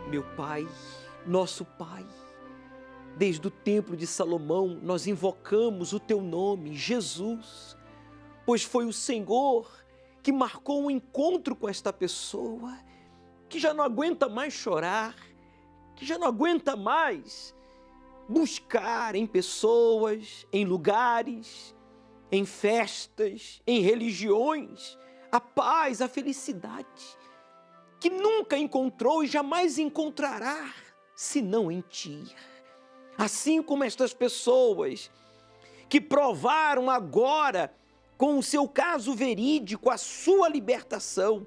Meu Pai, nosso Pai, desde o templo de Salomão nós invocamos o teu nome, Jesus, pois foi o Senhor que marcou um encontro com esta pessoa que já não aguenta mais chorar, que já não aguenta mais buscar em pessoas, em lugares, em festas, em religiões, a paz, a felicidade, que nunca encontrou e jamais encontrará, senão em Ti. Assim como estas pessoas que provaram agora, com o seu caso verídico, a sua libertação,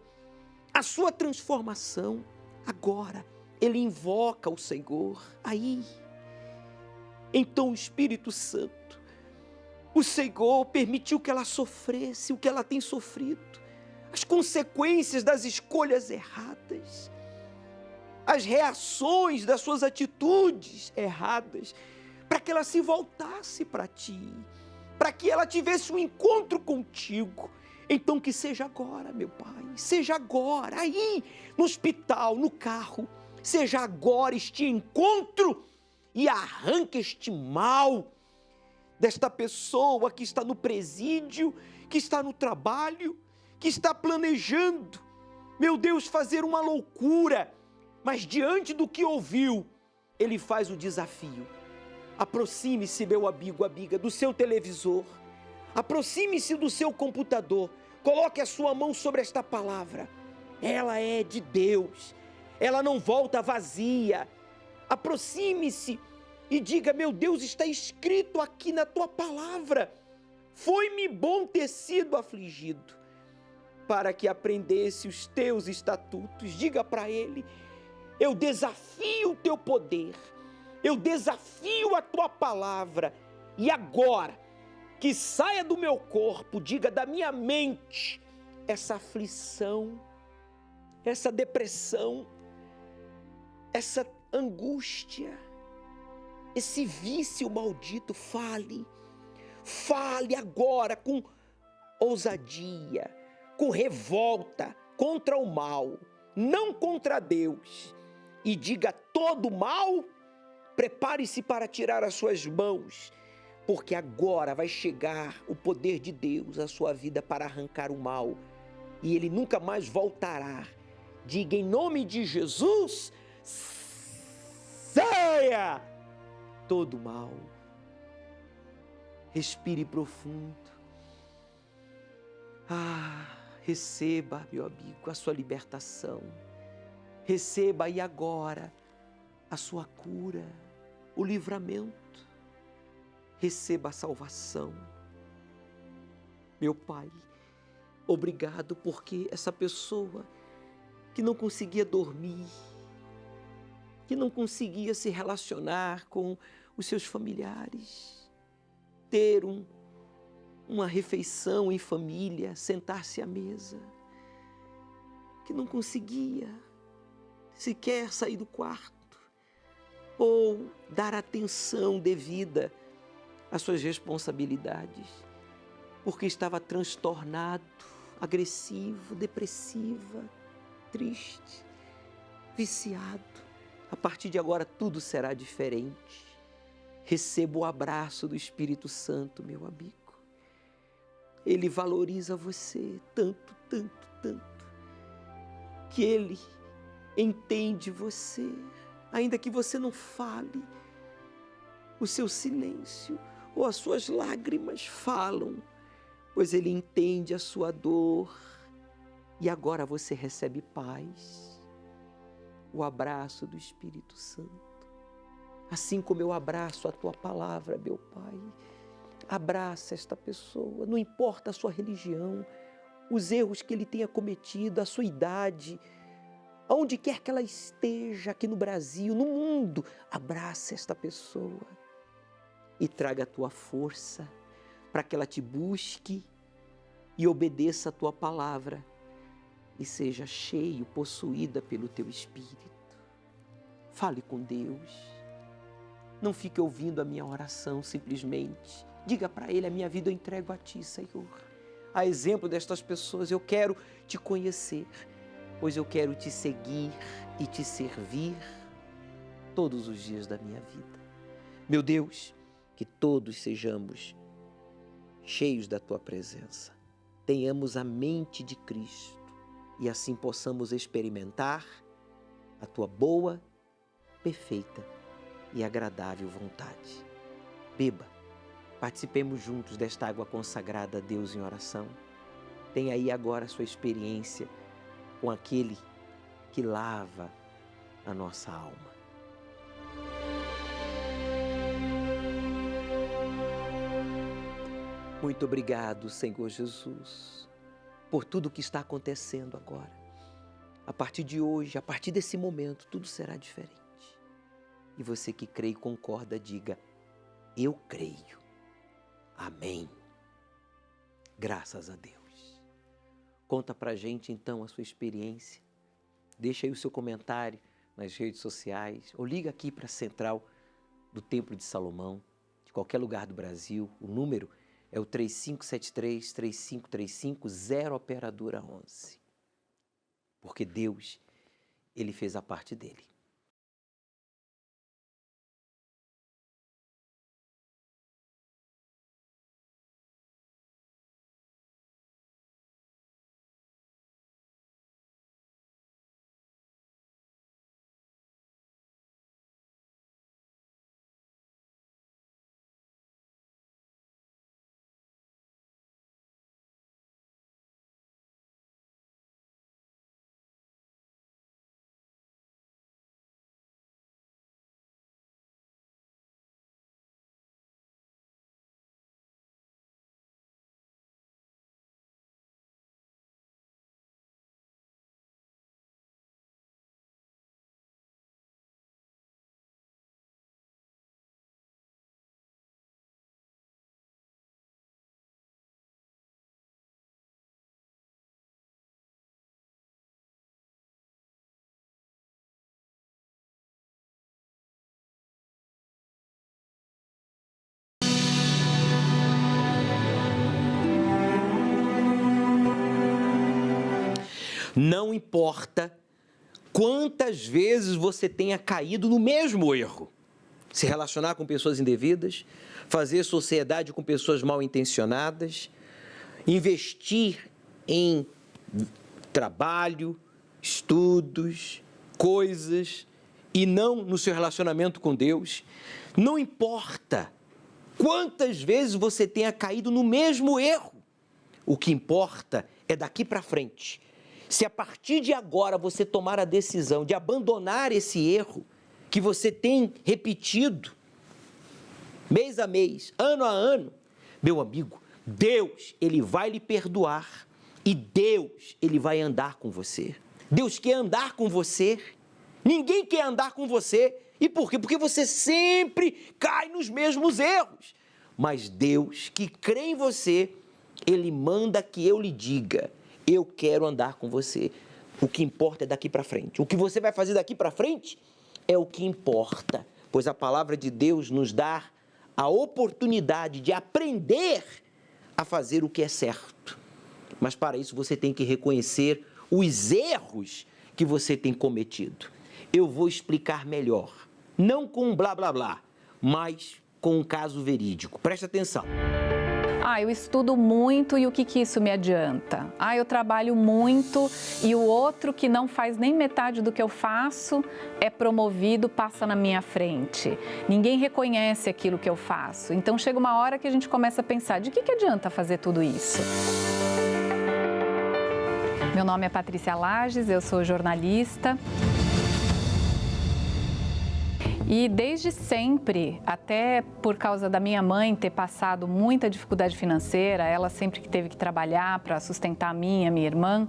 a sua transformação, agora ele invoca o Senhor. Aí, então o Espírito Santo, o Senhor permitiu que ela sofresse o que ela tem sofrido, as consequências das escolhas erradas, as reações das suas atitudes erradas, para que ela se voltasse para Ti, para que ela tivesse um encontro contigo. Então que seja agora, meu Pai, seja agora, aí no hospital, no carro, seja agora este encontro e arranque este mal desta pessoa que está no presídio, que está no trabalho, que está planejando, meu Deus, fazer uma loucura, mas diante do que ouviu, ele faz o desafio. Aproxime-se, meu amigo, amiga, do seu televisor, aproxime-se do seu computador, coloque a sua mão sobre esta palavra, ela é de Deus, ela não volta vazia. Aproxime-se e diga: meu Deus, está escrito aqui na tua palavra, foi-me bom ter sido afligido, para que aprendesse os teus estatutos. Diga para ele: eu desafio o teu poder, eu desafio a tua palavra, e agora, que saia do meu corpo, diga, da minha mente, essa aflição, essa depressão, essa angústia, esse vício maldito. Fale agora com ousadia, com revolta contra o mal, não contra Deus, e diga: todo mal, prepare-se para tirar as suas mãos, porque agora vai chegar o poder de Deus à sua vida para arrancar o mal, e ele nunca mais voltará. Diga em nome de Jesus: saia todo mal. Respire profundo. Receba, meu amigo, a sua libertação. Receba aí agora a sua cura, o livramento. Receba a salvação. Meu Pai, obrigado, porque essa pessoa que não conseguia dormir, que não conseguia se relacionar com os seus familiares, ter uma refeição em família, sentar-se à mesa, que não conseguia sequer sair do quarto ou dar atenção devida às suas responsabilidades, porque estava transtornado, agressivo, depressiva, triste, viciado. A partir de agora tudo será diferente. Receba o abraço do Espírito Santo, meu amigo. Ele valoriza você tanto, tanto, tanto, que Ele entende você, ainda que você não fale, o seu silêncio ou as suas lágrimas falam, pois Ele entende a sua dor, e agora você recebe paz, o abraço do Espírito Santo. Assim como eu abraço a tua palavra, meu Pai, abraça esta pessoa, não importa a sua religião, os erros que ele tenha cometido, a sua idade, aonde quer que ela esteja, aqui no Brasil, no mundo, abraça esta pessoa e traga a tua força para que ela te busque e obedeça a tua palavra e seja cheio, possuída pelo teu Espírito. Fale com Deus. Não fique ouvindo a minha oração simplesmente. Diga para Ele: a minha vida eu entrego a Ti, Senhor. A exemplo destas pessoas, eu quero Te conhecer. pois eu quero te seguir e te servir todos os dias da minha vida. Meu Deus, que todos sejamos cheios da tua presença, tenhamos a mente de Cristo e assim possamos experimentar a tua boa, perfeita e agradável vontade. Beba, participemos juntos desta água consagrada a Deus em oração. Tenha aí agora a sua experiência com aquele que lava a nossa alma. Muito obrigado, Senhor Jesus, por tudo que está acontecendo agora. A partir de hoje, a partir desse momento, tudo será diferente. E você que crê e concorda, diga: eu creio. Amém. Graças a Deus. Conta pra gente então a sua experiência. Deixa aí o seu comentário nas redes sociais ou liga aqui para a central do Templo de Salomão, de qualquer lugar do Brasil. O número é o 3573-3535, 0 operadora 11. Porque Deus, Ele fez a parte dele. Não importa quantas vezes você tenha caído no mesmo erro. Se relacionar com pessoas indevidas, fazer sociedade com pessoas mal intencionadas, investir em trabalho, estudos, coisas e não no seu relacionamento com Deus. Não importa quantas vezes você tenha caído no mesmo erro. O que importa é daqui para frente. Se a partir de agora você tomar a decisão de abandonar esse erro que você tem repetido mês a mês, ano a ano, meu amigo, Deus, Ele vai lhe perdoar e Deus, Ele vai andar com você. Deus quer andar com você. Ninguém quer andar com você. E por quê? Porque você sempre cai nos mesmos erros. Mas Deus, que crê em você, Ele manda que eu lhe diga: eu quero andar com você. O que importa é daqui para frente. O que você vai fazer daqui para frente é o que importa, pois a palavra de Deus nos dá a oportunidade de aprender a fazer o que é certo. Mas para isso você tem que reconhecer os erros que você tem cometido. Eu vou explicar melhor, não com blá blá blá, mas com um caso verídico. Presta atenção. Eu estudo muito e o que isso me adianta? Eu trabalho muito e o outro que não faz nem metade do que eu faço é promovido, passa na minha frente. Ninguém reconhece aquilo que eu faço. Então chega uma hora que a gente começa a pensar, de que adianta fazer tudo isso? Meu nome é Patrícia Lages, eu sou jornalista. E desde sempre, até por causa da minha mãe ter passado muita dificuldade financeira, ela sempre que teve que trabalhar para sustentar a minha irmã,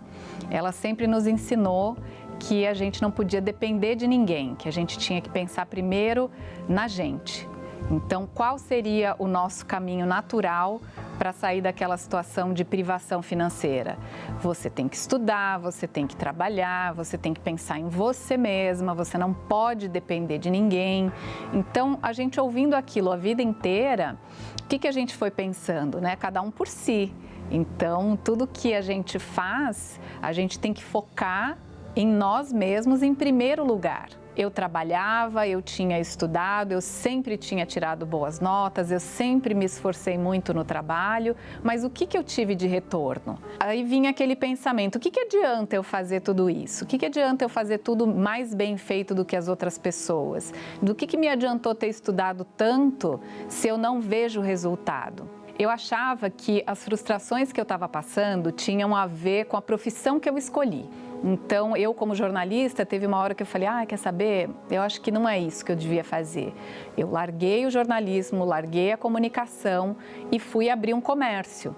ela sempre nos ensinou que a gente não podia depender de ninguém, que a gente tinha que pensar primeiro na gente. Então, qual seria o nosso caminho natural para sair daquela situação de privação financeira? Você tem que estudar, você tem que trabalhar, você tem que pensar em você mesma, você não pode depender de ninguém. Então, a gente ouvindo aquilo a vida inteira, o que a gente foi pensando, né? Cada um por si. Então, tudo que a gente faz, a gente tem que focar em nós mesmos em primeiro lugar. Eu trabalhava, eu tinha estudado, eu sempre tinha tirado boas notas, eu sempre me esforcei muito no trabalho, mas o que eu tive de retorno? Aí vinha aquele pensamento, o que adianta eu fazer tudo isso? O que adianta eu fazer tudo mais bem feito do que as outras pessoas? Do que me adiantou ter estudado tanto se eu não vejo resultado? Eu achava que as frustrações que eu estava passando tinham a ver com a profissão que eu escolhi. Então, eu como jornalista, teve uma hora que eu falei, quer saber? Eu acho que não é isso que eu devia fazer. Eu larguei o jornalismo, larguei a comunicação e fui abrir um comércio.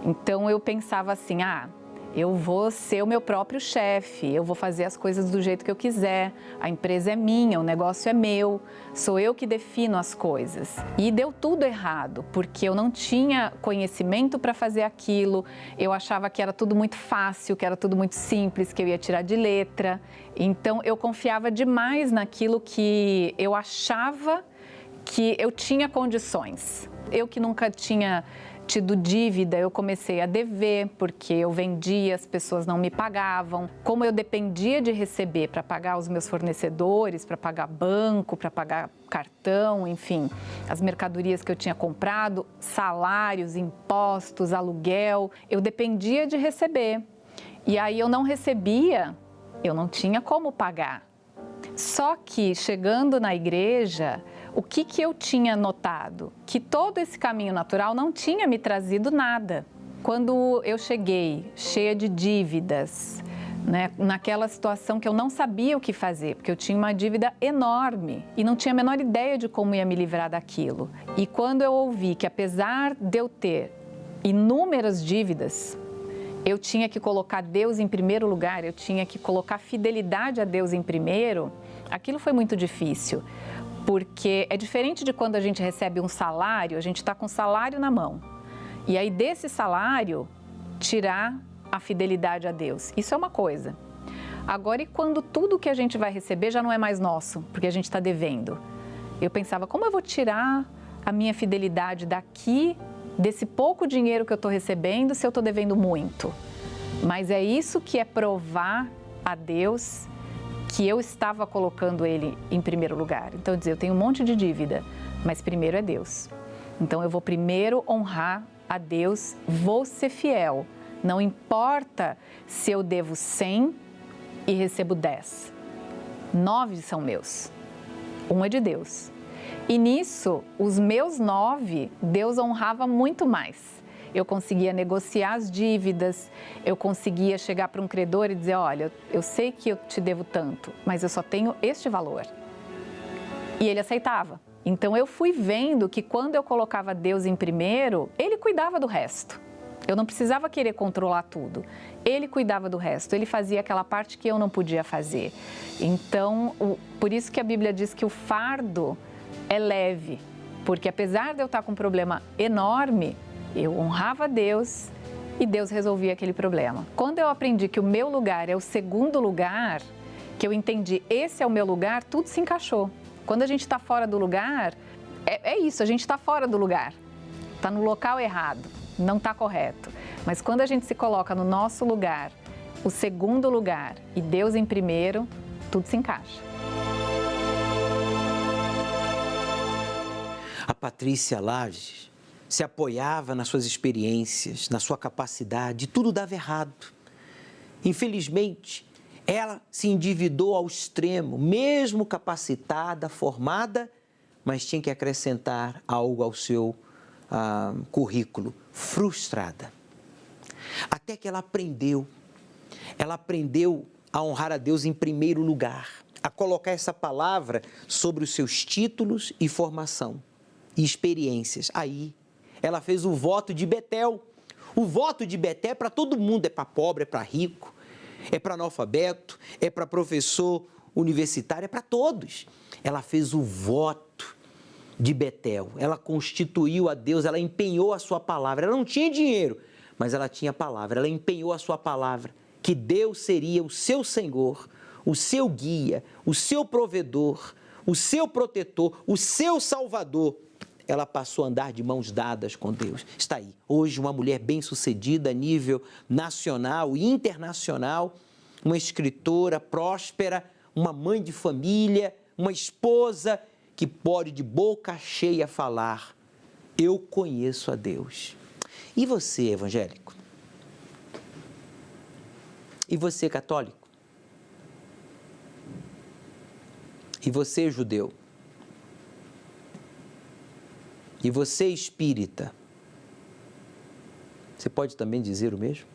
Então, eu pensava assim, eu vou ser o meu próprio chefe, eu vou fazer as coisas do jeito que eu quiser, a empresa é minha, o negócio é meu, sou eu que defino as coisas. E deu tudo errado, porque eu não tinha conhecimento para fazer aquilo, eu achava que era tudo muito fácil, que era tudo muito simples, que eu ia tirar de letra. Então, eu confiava demais naquilo que eu achava que eu tinha condições. Eu que nunca tinha tido dívida, eu comecei a dever, porque eu vendia, as pessoas não me pagavam. Como eu dependia de receber para pagar os meus fornecedores, para pagar banco, para pagar cartão, enfim, as mercadorias que eu tinha comprado, salários, impostos, aluguel, eu dependia de receber. E aí eu não recebia, eu não tinha como pagar. Só que, chegando na igreja, o que eu tinha notado? Que todo esse caminho natural não tinha me trazido nada. Quando eu cheguei cheia de dívidas, né, naquela situação que eu não sabia o que fazer, porque eu tinha uma dívida enorme e não tinha a menor ideia de como ia me livrar daquilo. E quando eu ouvi que, apesar de eu ter inúmeras dívidas, eu tinha que colocar Deus em primeiro lugar, eu tinha que colocar fidelidade a Deus em primeiro, aquilo foi muito difícil, porque é diferente de quando a gente recebe um salário, a gente está com o salário na mão, e aí desse salário, tirar a fidelidade a Deus, isso é uma coisa. Agora, e quando tudo que a gente vai receber já não é mais nosso, porque a gente está devendo? Eu pensava, como eu vou tirar a minha fidelidade daqui, desse pouco dinheiro que eu estou recebendo, se eu estou devendo muito? Mas é isso que é provar a Deus que eu estava colocando Ele em primeiro lugar. Então, eu tenho um monte de dívida, mas primeiro é Deus. Então, eu vou primeiro honrar a Deus, vou ser fiel. Não importa se eu devo 100 e recebo 10. 9 são meus, 1 é de Deus. E nisso, os meus 9, Deus honrava muito mais. Eu conseguia negociar as dívidas, eu conseguia chegar para um credor e dizer, olha, eu sei que eu te devo tanto, mas eu só tenho este valor. E ele aceitava. Então, eu fui vendo que quando eu colocava Deus em primeiro, Ele cuidava do resto. Eu não precisava querer controlar tudo. Ele cuidava do resto, Ele fazia aquela parte que eu não podia fazer. Então, por isso que a Bíblia diz que o fardo é leve, porque apesar de eu estar com um problema enorme, eu honrava Deus e Deus resolvia aquele problema. Quando eu aprendi que o meu lugar é o segundo lugar, que eu entendi esse é o meu lugar, tudo se encaixou. Quando a gente está fora do lugar, é isso, a gente está fora do lugar, está no local errado, não está correto. Mas quando a gente se coloca no nosso lugar, o segundo lugar e Deus em primeiro, tudo se encaixa. A Patrícia Lages se apoiava nas suas experiências, na sua capacidade, tudo dava errado. Infelizmente, ela se endividou ao extremo, mesmo capacitada, formada, mas tinha que acrescentar algo ao seu currículo, frustrada. Até que ela aprendeu a honrar a Deus em primeiro lugar, a colocar essa palavra sobre os seus títulos e formação e experiências. Aí, ela fez o voto de Betel. O voto de Betel é para todo mundo, é para pobre, é para rico, é para analfabeto, é para professor universitário, é para todos. Ela fez o voto de Betel, ela constituiu a Deus, ela empenhou a sua palavra. Ela não tinha dinheiro, mas ela tinha palavra, ela empenhou a sua palavra, que Deus seria o seu Senhor, o seu guia, o seu provedor, o seu protetor, o seu salvador. Ela passou a andar de mãos dadas com Deus. Está aí, hoje uma mulher bem-sucedida a nível nacional e internacional, uma escritora próspera, uma mãe de família, uma esposa que pode de boca cheia falar: eu conheço a Deus. E você, evangélico? E você, católico? E você, judeu? E você, espírita? Você pode também dizer o mesmo?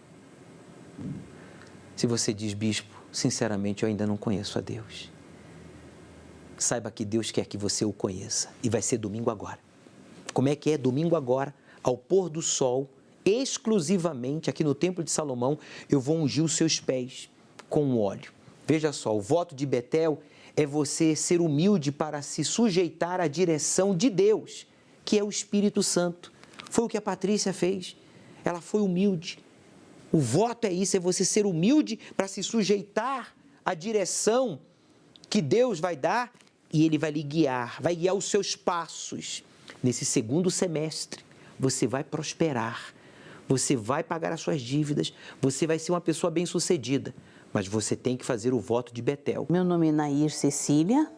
Se você diz: bispo, sinceramente eu ainda não conheço a Deus, saiba que Deus quer que você o conheça, e vai ser domingo agora. Como é que é? Domingo agora, ao pôr do sol, exclusivamente aqui no Templo de Salomão, eu vou ungir os seus pés com óleo. Veja só, o voto de Betel é você ser humilde para se sujeitar à direção de Deus, que é o Espírito Santo. Foi o que a Patrícia fez, ela foi humilde. O voto é isso, é você ser humilde para se sujeitar à direção que Deus vai dar, e Ele vai lhe guiar, vai guiar os seus passos. Nesse segundo semestre, você vai prosperar, você vai pagar as suas dívidas, você vai ser uma pessoa bem-sucedida, mas você tem que fazer o voto de Betel. Meu nome é Nair Cecília,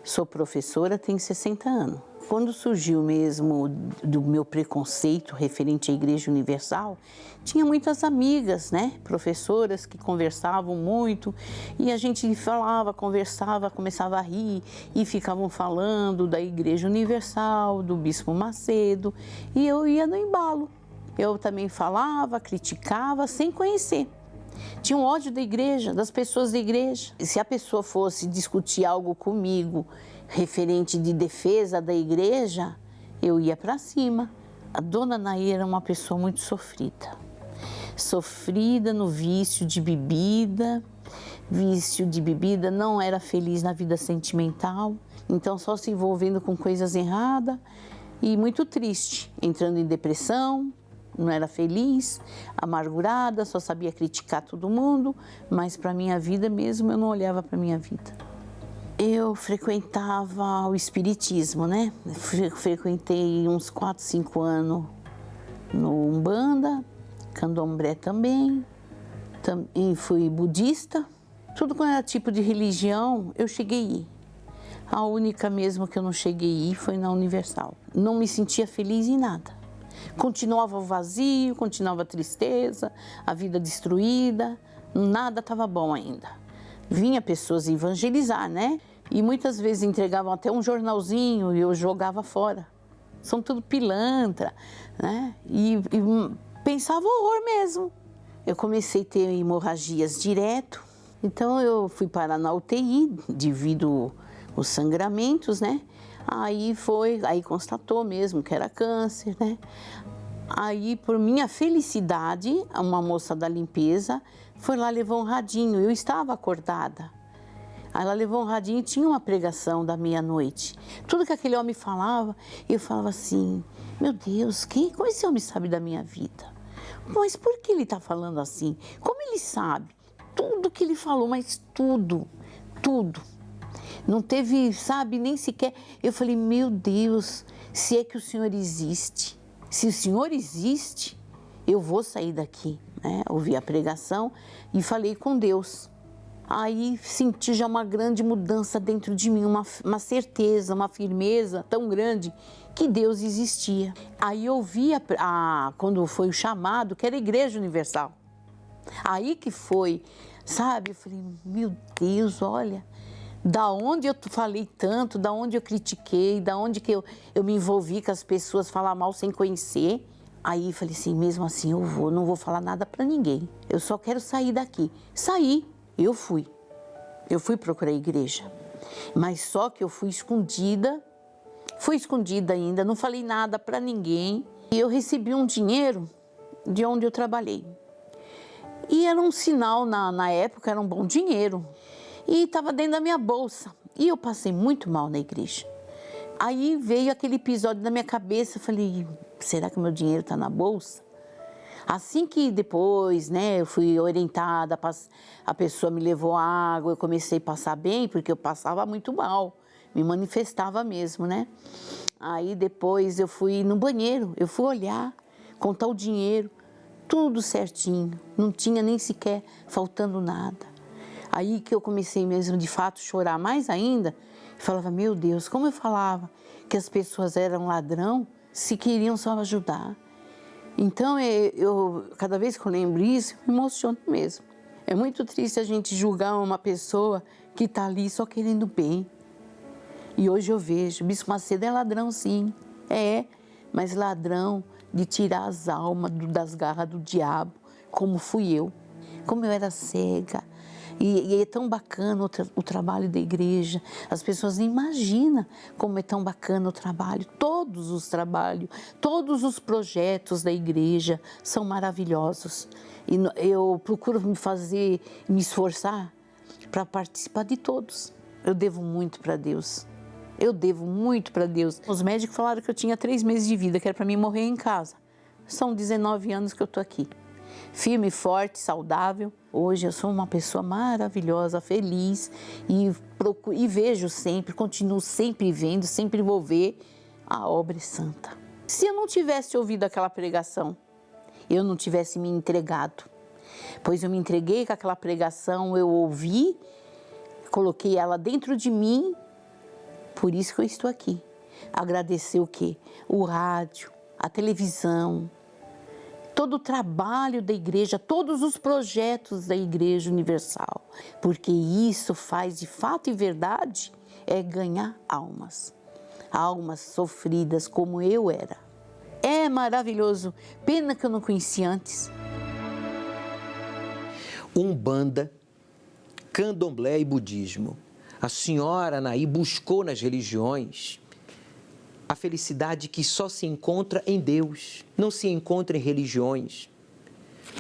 sou professora, tenho 60 anos. Quando surgiu mesmo do meu preconceito referente à Igreja Universal, tinha muitas amigas, né, professoras que conversavam muito, e a gente falava, conversava, começava a rir, e ficavam falando da Igreja Universal, do Bispo Macedo, e eu ia no embalo. Eu também falava, criticava, sem conhecer. Tinha um ódio da igreja, das pessoas da igreja. E se a pessoa fosse discutir algo comigo referente de defesa da igreja, eu ia para cima. A dona Nair era uma pessoa muito sofrida. Sofrida no vício de bebida, não era feliz na vida sentimental, então só se envolvendo com coisas erradas e muito triste, entrando em depressão. Não era feliz, amargurada, só sabia criticar todo mundo, mas para a minha vida mesmo eu não olhava para a minha vida. Eu frequentava o espiritismo, né? Frequentei uns 4, 5 anos no Umbanda, Candomblé também fui budista. Tudo quando era tipo de religião, eu cheguei a ir. A única mesmo que eu não cheguei a ir foi na Universal. Não me sentia feliz em nada. Continuava o vazio, continuava a tristeza, a vida destruída, nada estava bom ainda. Vinha pessoas evangelizar, né? E muitas vezes entregavam até um jornalzinho e eu jogava fora. São tudo pilantra, né? E pensava horror mesmo. Eu comecei a ter hemorragias direto, então eu fui parar na UTI devido aos sangramentos, né? Aí constatou mesmo que era câncer, né? Aí, por minha felicidade, uma moça da limpeza foi lá, levou um radinho, eu estava acordada. Aí ela levou um radinho e tinha uma pregação da meia-noite. Tudo que aquele homem falava, eu falava assim: meu Deus, como esse homem sabe da minha vida? Mas por que ele está falando assim? Como ele sabe? Tudo que ele falou, mas tudo. Não teve, sabe, nem sequer. Eu falei: meu Deus, se é que o Senhor existe, se o Senhor existe, eu vou sair daqui, né? Ouvi a pregação e falei com Deus. Aí senti já uma grande mudança dentro de mim, uma certeza, uma firmeza tão grande que Deus existia. Aí eu vi, quando foi o chamado, que era a Igreja Universal. Aí que foi, sabe, eu falei: meu Deus, olha, da onde eu falei tanto, da onde eu critiquei, da onde que eu me envolvi com as pessoas, falar mal sem conhecer. Aí falei assim: mesmo assim eu não vou falar nada para ninguém, eu só quero sair daqui. Saí, eu fui procurar a igreja, mas só que eu fui escondida ainda, não falei nada para ninguém. E eu recebi um dinheiro de onde eu trabalhei. E era um sinal, na época, era um bom dinheiro. E estava dentro da minha bolsa. E eu passei muito mal na igreja. Aí veio aquele episódio na minha cabeça, eu falei: será que o meu dinheiro está na bolsa? Assim que depois, né, eu fui orientada, a pessoa me levou água, eu comecei a passar bem, porque eu passava muito mal, me manifestava mesmo, né? Aí depois eu fui no banheiro, eu fui olhar, contar o dinheiro, tudo certinho, não tinha nem sequer faltando nada. Aí que eu comecei mesmo, de fato, chorar mais ainda. E falava, meu Deus, como eu falava que as pessoas eram ladrão, se queriam só ajudar. Então, cada vez que eu lembro isso, eu me emociono mesmo. É muito triste a gente julgar uma pessoa que está ali só querendo bem. E hoje eu vejo, Bispo Macedo é ladrão sim, mas ladrão de tirar as almas das garras do diabo, como fui eu, como eu era cega. E é tão bacana o trabalho da igreja, as pessoas nem imaginam como é tão bacana o trabalho, todos os trabalhos, todos os projetos da igreja são maravilhosos. E eu procuro me esforçar para participar de todos. Eu devo muito para Deus. Eu devo muito para Deus. Os médicos falaram que eu tinha 3 meses de vida, que era para mim morrer em casa. São 19 anos que eu estou aqui. Firme, forte, saudável. Hoje eu sou uma pessoa maravilhosa, feliz e vejo sempre, continuo sempre vendo, sempre vou ver a obra santa. Se eu não tivesse ouvido aquela pregação, eu não tivesse me entregado, pois eu me entreguei com aquela pregação, eu ouvi, coloquei ela dentro de mim, por isso que eu estou aqui. Agradecer o quê? O rádio, a televisão, todo o trabalho da igreja, todos os projetos da Igreja Universal, porque isso faz de fato e verdade é ganhar almas, almas sofridas como eu era. É maravilhoso, pena que eu não conhecia antes. Umbanda, Candomblé e Budismo. A senhora Anaí buscou nas religiões a felicidade que só se encontra em Deus, não se encontra em religiões,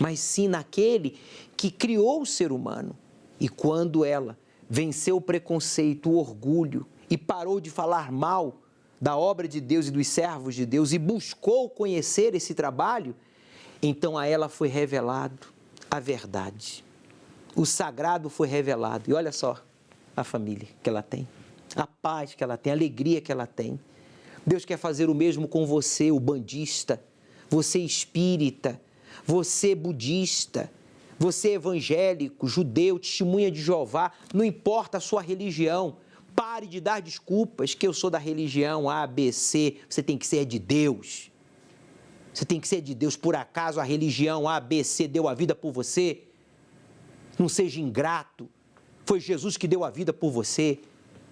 mas sim naquele que criou o ser humano. E quando ela venceu o preconceito, o orgulho e parou de falar mal da obra de Deus e dos servos de Deus e buscou conhecer esse trabalho, então a ela foi revelado a verdade. O sagrado foi revelado. E olha só a família que ela tem, a paz que ela tem, a alegria que ela tem. Deus quer fazer o mesmo com você, o bandista, você espírita, você budista, você evangélico, judeu, testemunha de Jeová, não importa a sua religião, pare de dar desculpas que eu sou da religião A, B, C, você tem que ser de Deus. Você tem que ser de Deus, por acaso a religião A, B, C deu a vida por você? Não seja ingrato, foi Jesus que deu a vida por você.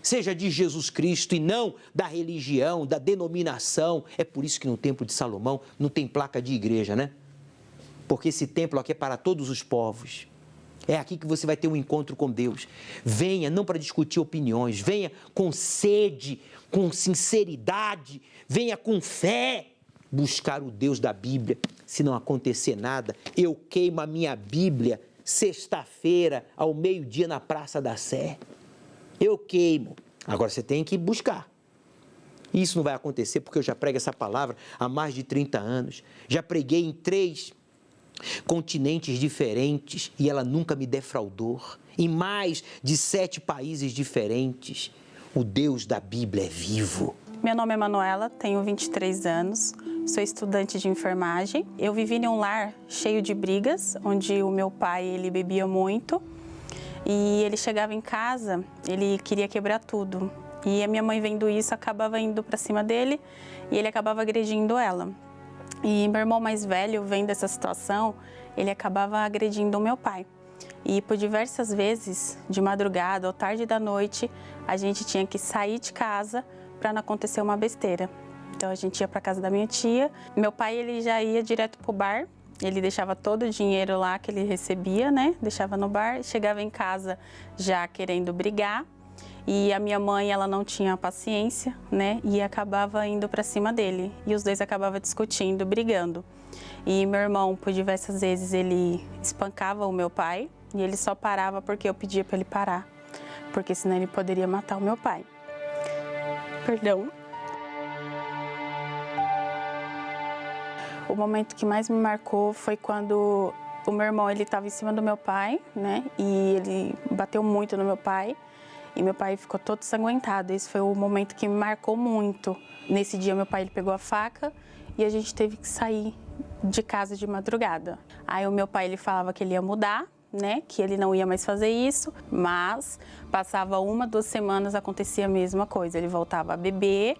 Seja de Jesus Cristo e não da religião, da denominação. É por isso que no Templo de Salomão não tem placa de igreja, né? Porque esse templo aqui é para todos os povos. É aqui que você vai ter um encontro com Deus. Venha não para discutir opiniões, venha com sede, com sinceridade, venha com fé buscar o Deus da Bíblia. Se não acontecer nada, eu queimo a minha Bíblia sexta-feira ao meio-dia na Praça da Sé. Eu queimo. Agora você tem que buscar. Isso não vai acontecer porque eu já prego essa palavra há mais de 30 anos. Já preguei em 3 continentes diferentes e ela nunca me defraudou. Em mais de 7 países diferentes. O Deus da Bíblia é vivo. Meu nome é Manuela, tenho 23 anos, sou estudante de enfermagem. Eu vivi em um lar cheio de brigas, onde o meu pai ele bebia muito. E ele chegava em casa, ele queria quebrar tudo. E a minha mãe, vendo isso, acabava indo para cima dele e ele acabava agredindo ela. E meu irmão mais velho, vendo essa situação, ele acabava agredindo o meu pai. E por diversas vezes, de madrugada ou tarde da noite, a gente tinha que sair de casa para não acontecer uma besteira. Então a gente ia para casa da minha tia. Meu pai ele já ia direto pro bar. Ele deixava todo o dinheiro lá que ele recebia, né? Deixava no bar, chegava em casa já querendo brigar. E a minha mãe, ela não tinha paciência, né? E acabava indo para cima dele. E os dois acabavam discutindo, brigando. E meu irmão, por diversas vezes, ele espancava o meu pai. E ele só parava porque eu pedia para ele parar. Porque senão ele poderia matar o meu pai. Perdão. O momento que mais me marcou foi quando o meu irmão ele estava em cima do meu pai, né? E ele bateu muito no meu pai. E meu pai ficou todo ensanguentado. Esse foi o momento que me marcou muito. Nesse dia, meu pai ele pegou a faca e a gente teve que sair de casa de madrugada. Aí o meu pai ele falava que ele ia mudar, né, que ele não ia mais fazer isso, mas passava 1, 2 semanas, acontecia a mesma coisa. Ele voltava a beber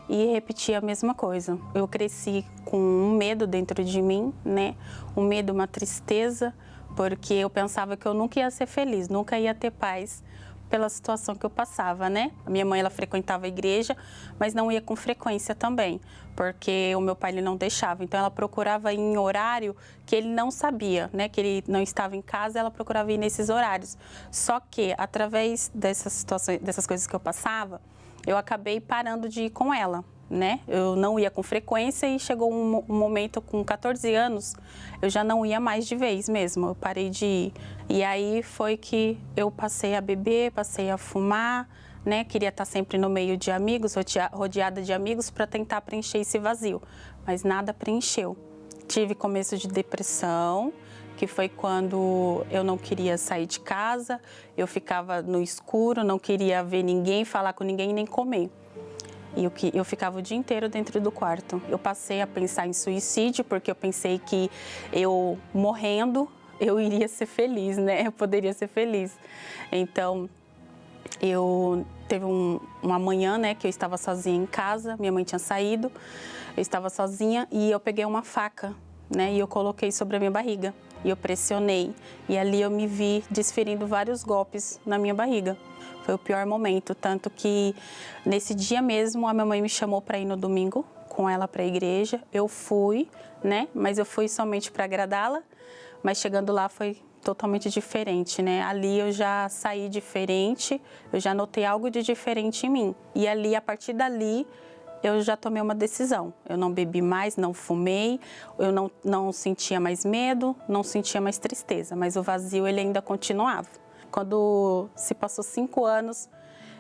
e repetia a mesma coisa. Eu cresci com um medo dentro de mim, né, um medo, uma tristeza, porque eu pensava que eu nunca ia ser feliz, nunca ia ter paz pela situação que eu passava, né? A minha mãe, ela frequentava a igreja, mas não ia com frequência também, porque o meu pai, ele não deixava. Então, ela procurava ir em horário que ele não sabia, né? Que ele não estava em casa, ela procurava ir nesses horários. Só que, através dessas situações, dessas coisas que eu passava, eu acabei parando de ir com ela, né? Eu não ia com frequência e chegou um momento, com 14 anos, eu já não ia mais de vez mesmo, eu parei de ir. E aí foi que eu passei a beber, passei a fumar, né? Queria estar sempre no meio de amigos, rodeada de amigos, para tentar preencher esse vazio, mas nada preencheu. Tive começo de depressão, que foi quando eu não queria sair de casa, eu ficava no escuro, não queria ver ninguém, falar com ninguém, nem comer. E eu ficava o dia inteiro dentro do quarto. Eu passei a pensar em suicídio, porque eu pensei que eu, morrendo, eu iria ser feliz, né? Eu poderia ser feliz. Então, teve uma manhã, né, que eu estava sozinha em casa, minha mãe tinha saído, eu estava sozinha e eu peguei uma faca, né, e eu coloquei sobre a minha barriga. E eu pressionei. E ali eu me vi desferindo vários golpes na minha barriga. Foi o pior momento, tanto que nesse dia mesmo a minha mãe me chamou para ir no domingo com ela para a igreja. Eu fui, né? Mas eu fui somente para agradá-la, mas chegando lá foi totalmente diferente, né? Ali eu já saí diferente, eu já notei algo de diferente em mim. E ali, a partir dali, eu já tomei uma decisão. Eu não bebi mais, não fumei, eu não sentia mais medo, não sentia mais tristeza, mas o vazio ele ainda continuava. Quando se passou 5 anos,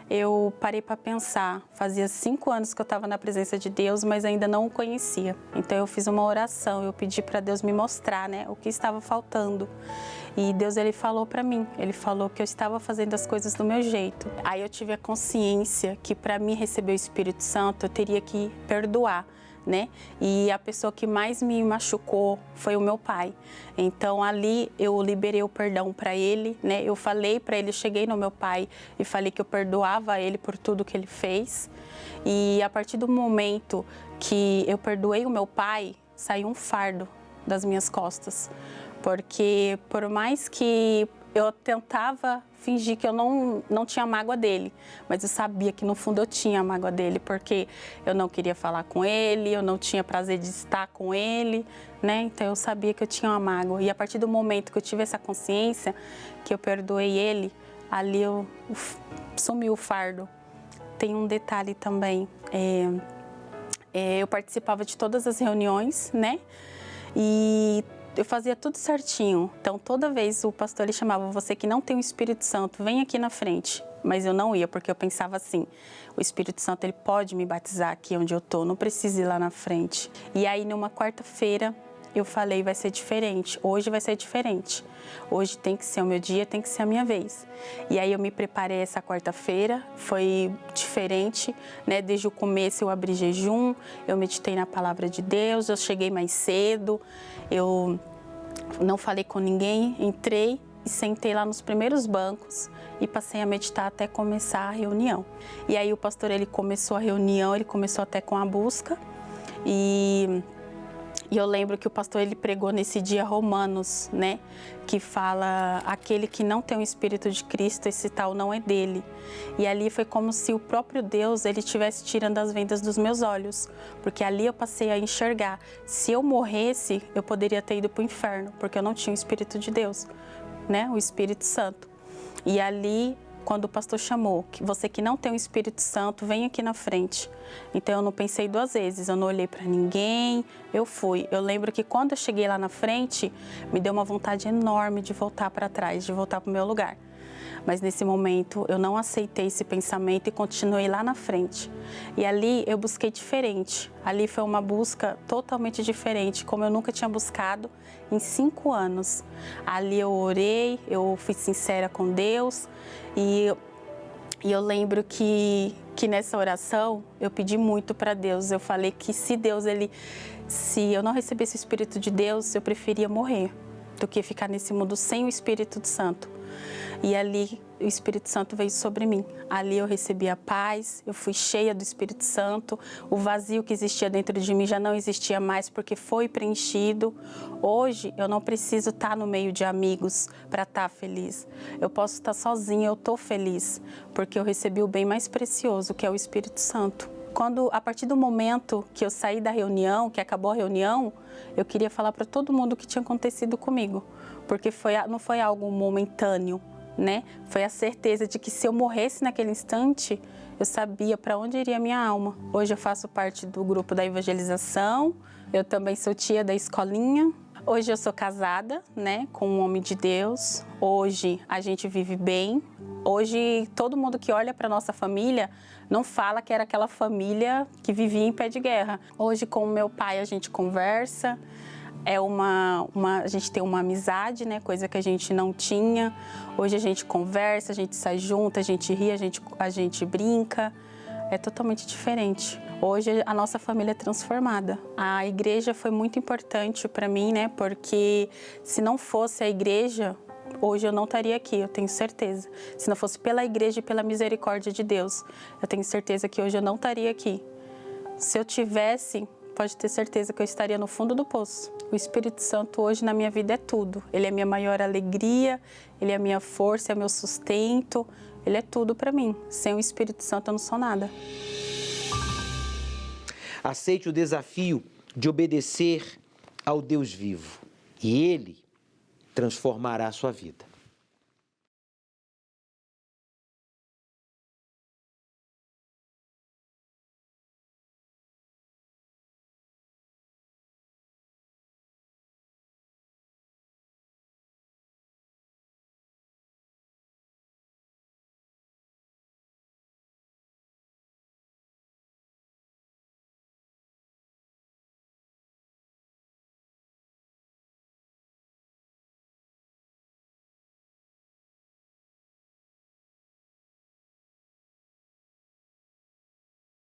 eu parei para pensar. Fazia 5 anos que eu estava na presença de Deus, mas ainda não o conhecia. Então eu fiz uma oração, eu pedi para Deus me mostrar, né, o que estava faltando. E Deus, ele falou para mim, ele falou que eu estava fazendo as coisas do meu jeito. Aí eu tive a consciência que para mim receber o Espírito Santo, eu teria que perdoar, né? E a pessoa que mais me machucou foi o meu pai. Então ali eu liberei o perdão para ele, né? Eu falei para ele, eu cheguei no meu pai e falei que eu perdoava ele por tudo que ele fez. E a partir do momento que eu perdoei o meu pai, saiu um fardo das minhas costas. Porque por mais que eu tentava fingir que eu não tinha mágoa dele, mas eu sabia que no fundo eu tinha mágoa dele, porque eu não queria falar com ele, eu não tinha prazer de estar com ele, né? Então eu sabia que eu tinha uma mágoa. E a partir do momento que eu tive essa consciência, que eu perdoei ele, ali sumiu o fardo. Tem um detalhe também, eu participava de todas as reuniões, né? E eu fazia tudo certinho. Então, toda vez o pastor ele chamava, você que não tem o Espírito Santo, vem aqui na frente. Mas eu não ia, porque eu pensava assim, o Espírito Santo ele pode me batizar aqui onde eu tô, não preciso ir lá na frente. E aí, numa quarta-feira, eu falei, vai ser diferente, hoje vai ser diferente. Hoje tem que ser o meu dia, tem que ser a minha vez. E aí eu me preparei essa quarta-feira, foi diferente, né? Desde o começo eu abri jejum, eu meditei na palavra de Deus, eu cheguei mais cedo, eu não falei com ninguém, entrei e sentei lá nos primeiros bancos e passei a meditar até começar a reunião. E aí o pastor, ele começou a reunião, ele começou até com a busca e eu lembro que o pastor, ele pregou nesse dia Romanos, né? Que fala, aquele que não tem o Espírito de Cristo, esse tal não é dele. E ali foi como se o próprio Deus, ele estivesse tirando as vendas dos meus olhos. Porque ali eu passei a enxergar. Se eu morresse, eu poderia ter ido para o inferno, porque eu não tinha o Espírito de Deus, né? O Espírito Santo. E ali, quando o pastor chamou, que você que não tem o Espírito Santo, vem aqui na frente. Então eu não pensei 2 vezes, eu não olhei para ninguém, eu fui. Eu lembro que quando eu cheguei lá na frente, me deu uma vontade enorme de voltar para trás, de voltar para o meu lugar. Mas nesse momento eu não aceitei esse pensamento e continuei lá na frente. E ali eu busquei diferente. Ali foi uma busca totalmente diferente, como eu nunca tinha buscado em 5 anos. Ali eu orei, eu fui sincera com Deus e eu lembro que nessa oração eu pedi muito para Deus. Eu falei que se eu não recebesse o Espírito de Deus, eu preferia morrer. do que ficar nesse mundo sem o Espírito Santo. E ali o Espírito Santo veio sobre mim. Ali eu recebi a paz, eu fui cheia do Espírito Santo. O vazio que existia dentro de mim já não existia mais porque foi preenchido. Hoje eu não preciso estar no meio de amigos para estar feliz. Eu posso estar sozinha, eu estou feliz, porque eu recebi o bem mais precioso, que é o Espírito Santo. A partir do momento que eu saí da reunião, que acabou a reunião, eu queria falar para todo mundo o que tinha acontecido comigo, porque não foi algo momentâneo, né? Foi a certeza de que se eu morresse naquele instante, eu sabia para onde iria a minha alma. Hoje eu faço parte do grupo da evangelização, eu também sou tia da escolinha. Hoje eu sou casada, né, com um homem de Deus. Hoje a gente vive bem. Hoje todo mundo que olha para nossa família não fala que era aquela família que vivia em pé de guerra. Hoje com o meu pai a gente conversa, a gente tem uma amizade, né, coisa que a gente não tinha. Hoje a gente conversa, a gente sai junto, a gente ri, a gente brinca. É totalmente diferente. Hoje a nossa família é transformada. A igreja foi muito importante para mim, né? Porque se não fosse a igreja, hoje eu não estaria aqui, eu tenho certeza. Se não fosse pela igreja e pela misericórdia de Deus, eu tenho certeza que hoje eu não estaria aqui. Se eu tivesse, pode ter certeza que eu estaria no fundo do poço. O Espírito Santo hoje na minha vida é tudo. Ele é a minha maior alegria, ele é a minha força, é o meu sustento. Ele é tudo para mim. Sem o Espírito Santo eu não sou nada. Aceite o desafio de obedecer ao Deus vivo e Ele transformará a sua vida.